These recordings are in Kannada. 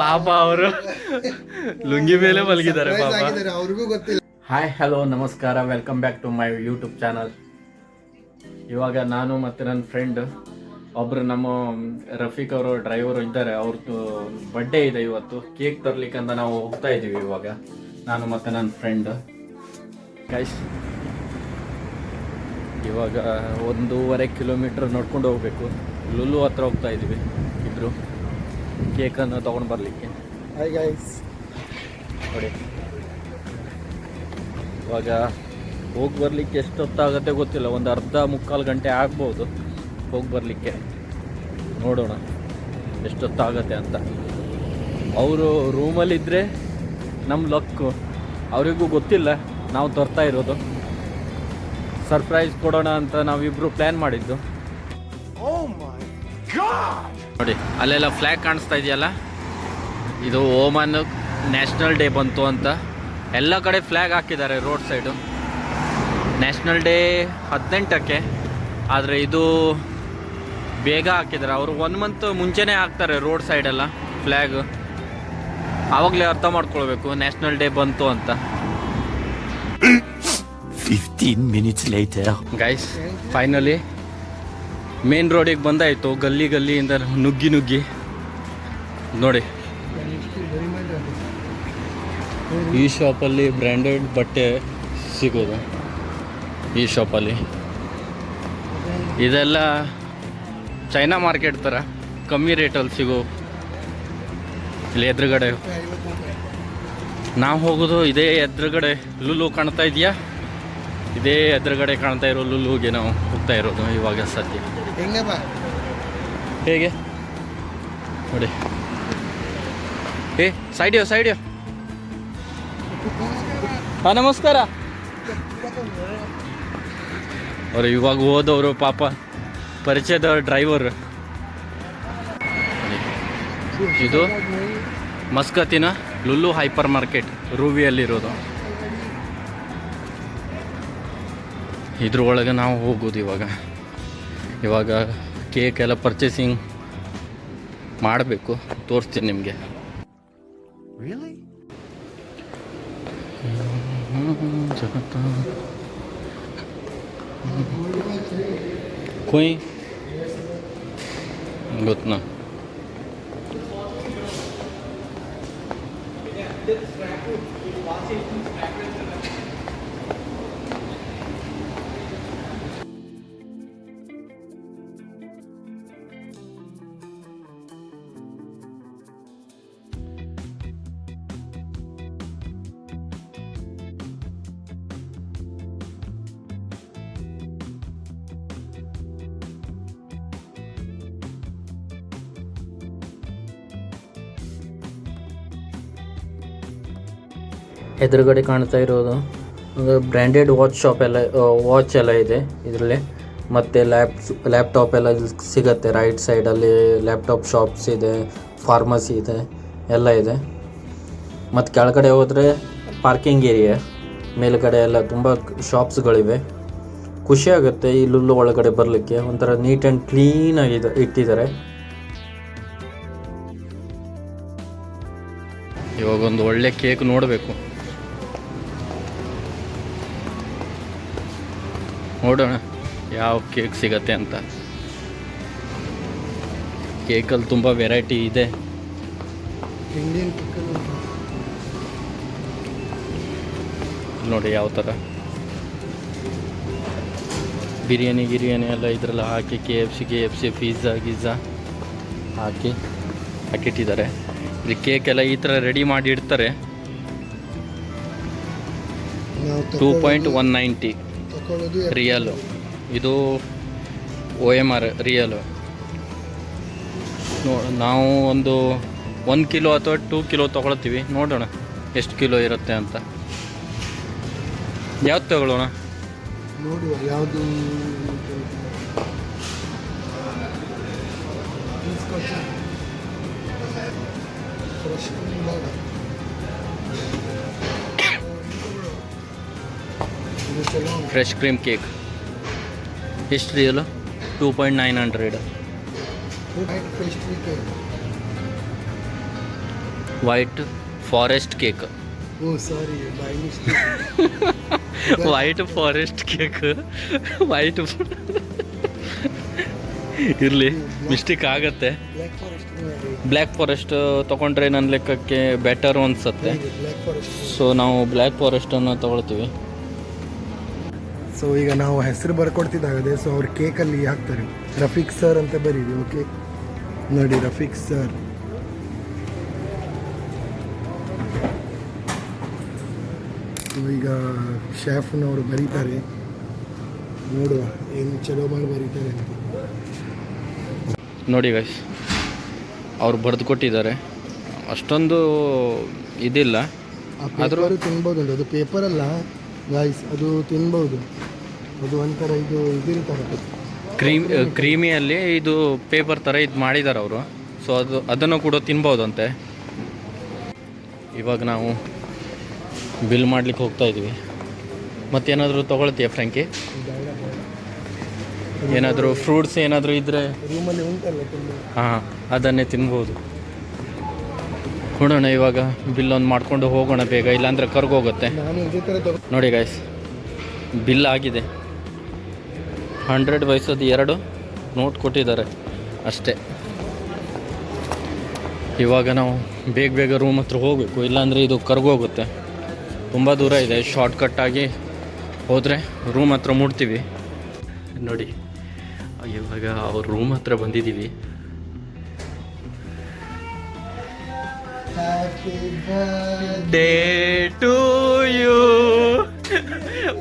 ಪಾಪ ಅವರು ಲುಂಗಿ ಮೇಲೆ ಮಲಗಿದ್ದಾರೆ ಪಾಪ. ಅವ್ರಿಗೂ ಗೊತ್ತಿಲ್ಲ. ಹಾಯ್ ಹಲೋ ನಮಸ್ಕಾರ, welcome back to my YouTube channel. ಇವಾಗ ನಾನು ಮತ್ತು ನನ್ನ ಫ್ರೆಂಡ್ ಒಬ್ಬರು ನಮ್ಮ ರಫೀಕ್ ಅವರು ಡ್ರೈವರು ಇದ್ದಾರೆ, ಅವ್ರದ್ದು ಬರ್ಡೇ ಇದೆ ಇವತ್ತು. ಕೇಕ್ ತರ್ಲಿಕ್ಕೆ ಅಂತ ನಾವು ಹೋಗ್ತಾ ಇದ್ದೀವಿ ಇವಾಗ, ನಾನು ಮತ್ತು ನನ್ನ ಫ್ರೆಂಡ್ ಗೈಸ್. ಇವಾಗ 1.5 ಕಿಲೋಮೀಟ್ರ್ ನೋಡ್ಕೊಂಡು ಹೋಗಬೇಕು. ಲುಲು ಹತ್ರ ಹೋಗ್ತಾ ಇದ್ದೀವಿ ಇಬ್ಬರು ಕೇಕನ್ನು ತೊಗೊಂಡು ಬರಲಿಕ್ಕೆ. ಹಾಯ್ ಗೈಸ್, ನೋಡಿ ಇವಾಗ ಹೋಗಿ ಬರಲಿಕ್ಕೆ ಎಷ್ಟೊತ್ತಾಗುತ್ತೆ ಗೊತ್ತಿಲ್ಲ, ಒಂದು ಅರ್ಧ-ಮುಕ್ಕಾಲು ಗಂಟೆ ಆಗ್ಬೋದು ಹೋಗಿ ಬರಲಿಕ್ಕೆ. ನೋಡೋಣ ಎಷ್ಟೊತ್ತಾಗತ್ತೆ ಅಂತ. ಅವರು ರೂಮಲ್ಲಿದ್ದರೆ ನಮ್ಮ ಲಕ್ಕು, ಅವರಿಗೂ ಗೊತ್ತಿಲ್ಲ ನಾವು ತರ್ತಾ ಇರೋದು. ಸರ್ಪ್ರೈಸ್ ಕೊಡೋಣ ಅಂತ ನಾವಿಬ್ಬರು ಪ್ಲ್ಯಾನ್ ಮಾಡಿದ್ದು. ನೋಡಿ ಅಲ್ಲೆಲ್ಲ ಫ್ಲ್ಯಾಗ್ ಕಾಣಿಸ್ತಾ ಇದೆಯಲ್ಲ, ಇದು ಓಮನ್ ನ್ಯಾಷನಲ್ ಡೇ ಬಂತು ಅಂತ ಎಲ್ಲ ಕಡೆ ಫ್ಲ್ಯಾಗ್ ಹಾಕಿದ್ದಾರೆ ರೋಡ್ ಸೈಡು. ನ್ಯಾಷನಲ್ ಡೇ 18ಕ್ಕೆ, ಆದರೆ ಇದು ಬೇಗ ಹಾಕಿದ್ದಾರೆ. ಅವರು 1 ಮಂತ್ ಮುಂಚೆನೇ ಹಾಕ್ತಾರೆ ರೋಡ್ ಸೈಡೆಲ್ಲ ಫ್ಲ್ಯಾಗ್. ಆವಾಗಲೇ ಅರ್ಥ ಮಾಡ್ಕೊಳ್ಬೇಕು ನ್ಯಾಷನಲ್ ಡೇ ಬಂತು ಅಂತ. 15 minutes later. Guys finally main ರೋಡಿಗೆ ಬಂದಾಯಿತು. ಗಲ್ಲಿಯಿಂದ ನುಗ್ಗಿ ನೋಡಿ. ಈ ಶಾಪಲ್ಲಿ ಬ್ರ್ಯಾಂಡೆಡ್ ಬಟ್ಟೆ ಸಿಗೋದು. ಈ ಶಾಪಲ್ಲಿ ಇದೆಲ್ಲ ಚೈನಾ ಮಾರ್ಕೆಟ್ ಥರ ಕಮ್ಮಿ ರೇಟಲ್ಲಿ ಸಿಗೋ. ಇಲ್ಲಿ ಎದುರುಗಡೆ ನಾವು ಹೋಗೋದು ಇದೇ ಎದುರುಗಡೆ ಲುಲು ಕಾಣ್ತಾ ಇದೆಯಾ, ಇದೇ ಎದುರುಗಡೆ ಕಾಣ್ತಾ ಇರೋ ಲುಲುಗೆ ನಾವು ಹೋಗ್ತಾ ಇರೋದು ಇವಾಗ ಸದ್ಯ. ಹೇಗೆ ನೋಡಿ, ಸೈಡಿಯೋ ಹಾಂ ನಮಸ್ಕಾರ. ಅವರು ಇವಾಗ ಹೋದವರು ಪಾಪ ಪರಿಚಯದ ಡ್ರೈವರ್. ಇದು ಮಸ್ಕತ್ತಿನ ಲುಲು ಹೈಪರ್ ಮಾರ್ಕೆಟ್ ರೂವಿಯಲ್ಲಿರೋದು. ಇದ್ರೊಳಗೆ ನಾವು ಹೋಗೋದು ಇವಾಗ ಕೇಕ್ ಎಲ್ಲ ಪರ್ಚೇಸಿಂಗ್ ಮಾಡಬೇಕು, ತೋರಿಸ್ತೀನಿ ನಿಮಗೆ. ಕೊಯ್ ಗೊತ್ತನಾ ಎದುರುಗಡೆ ಕಾಣ್ತಾ ಇರೋದು ಬ್ರ್ಯಾಂಡೆಡ್ ವಾಚ್ ಎಲ್ಲ ಇದೆ ಇದರಲ್ಲಿ. ಮತ್ತು ಲ್ಯಾಪ್ಟಾಪ್ ಎಲ್ಲ ಸಿಗುತ್ತೆ. ರೈಟ್ ಸೈಡಲ್ಲಿ ಲ್ಯಾಪ್ಟಾಪ್ ಶಾಪ್ಸ್ ಇದೆ, ಫಾರ್ಮಸಿ ಇದೆ, ಎಲ್ಲ ಇದೆ. ಮತ್ತು ಕೆಳಗಡೆ ಹೋದರೆ ಪಾರ್ಕಿಂಗ್ ಏರಿಯಾ, ಮೇಲುಗಡೆ ಎಲ್ಲ ತುಂಬ ಶಾಪ್ಸ್ಗಳಿವೆ. ಖುಷಿ ಆಗುತ್ತೆ ಈ ಲುಲ್ಲು ಒಳಗಡೆ ಬರಲಿಕ್ಕೆ. ಒಂಥರ ನೀಟ್ ಆ್ಯಂಡ್ ಕ್ಲೀನಾಗಿದೆ ಇಟ್ಟಿದ್ದಾರೆ. ಇವಾಗ ಒಂದು ಒಳ್ಳೆ ಕೇಕ್ ನೋಡಬೇಕು, ನೋಡೋಣ ಯಾವ ಕೇಕ್ ಸಿಗತ್ತೆ ಅಂತ. ಕೇಕಲ್ಲಿ ತುಂಬ ವೆರೈಟಿ ಇದೆ. ನೋಡಿ ಯಾವ ಥರ ಬಿರಿಯಾನಿ ಎಲ್ಲ ಇದರಲ್ಲಿ ಹಾಕಿ KFC ಪಿಜ್ಜಾ ಹಾಕಿಟ್ಟಿದ್ದಾರೆ. ಇದು ಕೇಕ್ ಎಲ್ಲ ಈ ಥರ ರೆಡಿ ಮಾಡಿ ಇಡ್ತಾರೆ. 2.190 ರಿಯಲು. ಇದು OMR ರಿಯಲು. ನಾವು ಒಂದು 1 ಕಿಲೋ ಅಥವಾ 2 ಕಿಲೋ ತೊಗೊಳ್ತೀವಿ. ನೋಡೋಣ ಎಷ್ಟು ಕಿಲೋ ಇರುತ್ತೆ ಅಂತ. ಯಾವ್ದು ತಗೊಳ್ಳೋಣ? ನೋಡುವ ಯಾವುದು. ಫ್ರೆಶ್ ಕ್ರೀಮ್ ಕೇಕ್ ಎಷ್ಟು ರಿಯಲು? 2.900. White forest cake. Oh sorry by mistake. White forest cake. White ಇರಲಿ, ಮಿಸ್ಟೇಕ್ ಆಗತ್ತೆ. ಬ್ಲ್ಯಾಕ್ ಫಾರೆಸ್ಟ್ ಬ್ಲ್ಯಾಕ್ ಫಾರೆಸ್ಟ್ ತೊಗೊಂಡ್ರೆ ನನ್ನ ಲೆಕ್ಕಕ್ಕೆ ಬೆಟರ್ ಅನ್ಸುತ್ತೆ. Black forest. ಸೊ ನಾವು ಬ್ಲ್ಯಾಕ್ ಫಾರೆಸ್ಟನ್ನು ತೊಗೊಳ್ತೀವಿ. ಸೊ ಈಗ ನಾವು ಹೆಸರು ಬರ್ಕೊಡ್ತಿದ್ದಾಗದೆ, ಸೊ ಅವ್ರು ಕೇಕಲ್ಲಿ ಹಾಕ್ತಾರೆ ರಫೀಕ್ ಸರ್ ಅಂತ ಬರೀರಿ. ಓಕೆ ನೋಡಿ, ರಫೀಕ್ ಸರ್. ಸೊ ಈಗ ಶೆಫ್ನವರು ಬರೀತಾರೆ, ನೋಡುವ ಏನು ಚಲೋ ಮಾಡಿ ಬರೀತಾರೆ ಅಂತ. ನೋಡಿ ಗೈಸ್, ಅವ್ರು ಬರೆದು ಕೊಟ್ಟಿದ್ದಾರೆ. ಅಷ್ಟೊಂದು ಇದಿಲ್ಲ, ಆ ಪೇಪರು ತಿನ್ಬೋದು. ಅದು ಪೇಪರ್ ಅಲ್ಲ ಗಾಯ್ಸ್, ಅದು ತಿನ್ಬೋದು. ಅದು ಒಂಥರ ಇದು ಇದಿರ್ತಾರೆ ಕ್ರೀಮಿಯಲ್ಲಿ ಇದು ಪೇಪರ್ ಥರ ಇದು ಮಾಡಿದ್ದಾರೆ ಅವರು. ಸೊ ಅದನ್ನು ಕೂಡ ತಿನ್ಬೋದಂತೆ. ಇವಾಗ ನಾವು ಬಿಲ್ ಮಾಡ್ಲಿಕ್ಕೆ ಹೋಗ್ತಾ ಇದ್ವಿ. ಮತ್ತೇನಾದರೂ ತೊಗೊಳ್ತೀಯ ಫ್ರ್ಯಾಂಕಿ? ಏನಾದರೂ ಫ್ರೂಟ್ಸ್ ಏನಾದರೂ ಇದ್ದರೆ ರೂಮಲ್ಲಿ ಉಂಟಲ್ಲ ತುಂಬ. ಹಾಂ, ಅದನ್ನೇ ತಿನ್ಬೋದು. ಕೊಡೋಣ ಇವಾಗ, ಬಿಲ್ ಒಂದು ಮಾಡಿಕೊಂಡು ಹೋಗೋಣ ಬೇಗ, ಇಲ್ಲಾಂದರೆ ಕರ್ಗೋಗುತ್ತೆ. ನಾನು ಇದೇ ಥರ ನೋಡಿ ಗಾಯ್ಸ್, ಬಿಲ್ ಆಗಿದೆ. 100 ಪೈಸದ್ದು 2 ನೋಟ್ ಕೊಟ್ಟಿದ್ದಾರೆ ಅಷ್ಟೇ. ಇವಾಗ ನಾವು ಬೇಗ ರೂಮ್ ಹತ್ರ ಹೋಗಬೇಕು, ಇಲ್ಲಾಂದರೆ ಇದು ಕರ್ಗೋಗುತ್ತೆ. ತುಂಬ ದೂರ ಇದೆ. ಶಾರ್ಟ್ಕಟ್ಟಾಗಿ ಹೋದರೆ ರೂಮ್ ಹತ್ರ ಮುಟ್ತೀವಿ. ನೋಡಿ, ಇವಾಗ ಅವ್ರ ರೂಮ್ ಹತ್ರ ಬಂದಿದ್ದೀವಿ. Day to you.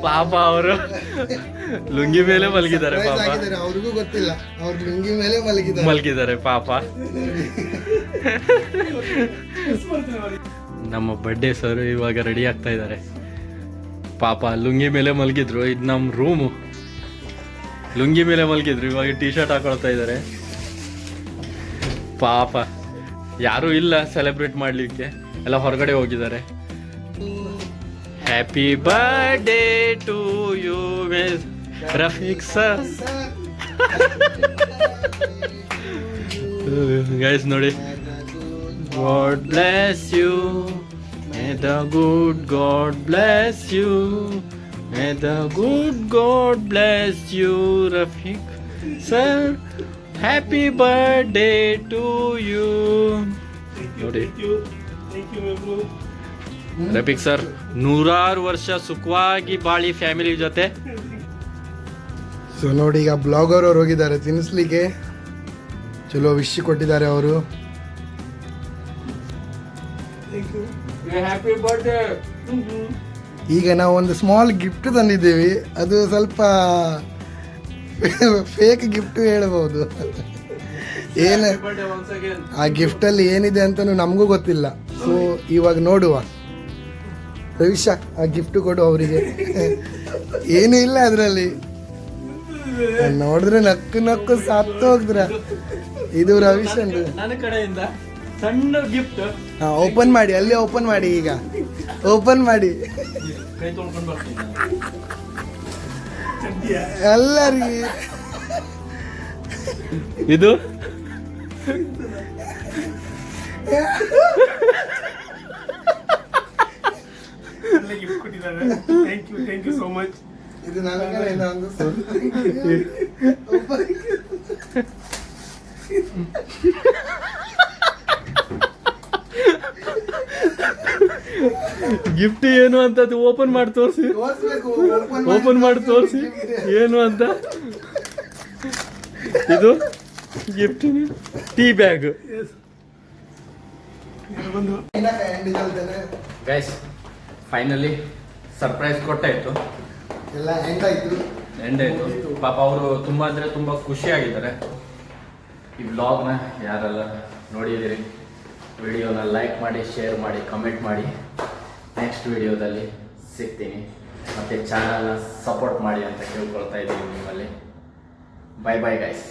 ಪಾಪ ಅವರು ಲುಂಗಿ ಮೇಲೆ ಮಲಗಿದ್ದಾರೆ. ಪಾಪ ಅವ್ರಿಗೂ ಗೊತ್ತಿಲ್ಲ, ಅವ್ರ ಲುಂಗಿ ಮೇಲೆ ಮಲಗಿದ್ದಾರೆ ಪಾಪ. ನಮ್ಮ ಬರ್ಡೇ ಸರ್ ಇವಾಗ ರೆಡಿ ಆಗ್ತಾ ಇದ್ದಾರೆ. ಪಾಪ ಲುಂಗಿ ಮೇಲೆ ಮಲಗಿದ್ರು. ಇದು ನಮ್ಮ ರೂಮು. ಲುಂಗಿ ಮೇಲೆ ಮಲಗಿದ್ರು, ಇವಾಗ ಟೀ ಶರ್ಟ್ ಹಾಕೊಳ್ತಾ ಇದ್ದಾರೆ. ಪಾಪ ಯಾರೂ ಇಲ್ಲ ಸೆಲೆಬ್ರೇಟ್ ಮಾಡಲಿಕ್ಕೆ, ಎಲ್ಲ ಹೊರಗಡೆ ಹೋಗಿದ್ದಾರೆ. Happy birthday to you Rafeeq sir. Guys ನೋಡಿ, God bless you, may the good God bless you, may the good God bless you, Rafiq sir, happy birthday to you. ನೋಡಿ, ರಫೀಕ್ ಸರ್ 100 ವರ್ಷ ಸುಖವಾಗಿ ಬಾಳಿ ಫ್ಯಾಮಿಲಿ ಜೊತೆ. ಸೊ ನೋಡಿ, ಈಗ ಬ್ಲಾಗರ್ ಅವ್ರು ಹೋಗಿದ್ದಾರೆ ತಿನ್ನಿಸ್ಲಿಕ್ಕೆ. ಚಲೋ ವಿಶ್ ಕೊಟ್ಟಿದ್ದಾರೆ ಅವರು. Happy birthday. ಈಗ ನಾವು ಒಂದು ಸ್ಮಾಲ್ ಗಿಫ್ಟ್ ತಂದಿದ್ದೀವಿ. ಅದು ಸ್ವಲ್ಪ ಫೇಕ್ ಗಿಫ್ಟ್ ಹೇಳ್ಬೋದು. ಏನು ಆ ಗಿಫ್ಟಲ್ಲಿ ಏನಿದೆ ಅಂತಲೂ ನಮಗೂ ಗೊತ್ತಿಲ್ಲ. ಸೊ ಇವಾಗ ನೋಡುವ. ರವಿಶ, ಆ ಗಿಫ್ಟ್ ಕೊಡು ಅವರಿಗೆ. ಏನೂ ಇಲ್ಲ ಅದರಲ್ಲಿ. ನೋಡಿದ್ರೆ ನಕ್ಕು ಸತ್ತು ಹೋಗ್ದ್ರ. ಇದು ರವಿಶ್ ಅಂದ್ರೆ ನನ್ನ ಕಡೆಯಿಂದ ಸಣ್ಣ ಗಿಫ್ಟ್. ಓಪನ್ ಮಾಡಿ, ಅಲ್ಲಿ ಓಪನ್ ಮಾಡಿ, ಈಗ ಓಪನ್ ಮಾಡಿ ಕೈ ತೊಳ್ಕೊಂಡು ಬರ್ತೀನಿ ಎಲ್ಲರಿಗೆ. ಇದು ಥ್ಯಾಂಕ್ ಯು ಸೋ ಮಚ್. ಇದು ನನಗೆ ಗಿಫ್ಟ್ ಏನು ಅಂತ ಓಪನ್ ಮಾಡಿ ತೋರಿಸಿ. ಓಪನ್ ಮಾಡಿ ತೋರಿಸಿ ಏನು ಅಂತ. ಇದು gift tea bag. Guys, finally surprise ಕೊಟ್ಟಾಯ್ತು, ಎಲ್ಲ ಎಂಡ್ ಆಯ್ತು. ಎಂಡ್ ಆಯ್ತು. ಪಾಪ ಅವರು ತುಂಬ ಅಂದರೆ ತುಂಬ ಖುಷಿಯಾಗಿದ್ದಾರೆ. ಈ ವ್ಲಾಗ್ನ ಯಾರೆಲ್ಲ ನೋಡಿದ್ದೀರಿ, ವಿಡಿಯೋನ ಲೈಕ್ ಮಾಡಿ, ಶೇರ್ ಮಾಡಿ, ಕಮೆಂಟ್ ಮಾಡಿ. ನೆಕ್ಸ್ಟ್ ವಿಡಿಯೋದಲ್ಲಿ ಸಿಗ್ತೀನಿ. ಮತ್ತು ಚಾನಲ್ನ ಸಪೋರ್ಟ್ ಮಾಡಿ ಅಂತ ಕೇಳ್ಕೊಳ್ತಾ ಇದ್ದೀನಿ ನಿಮ್ಮಲ್ಲಿ. Bye bye guys.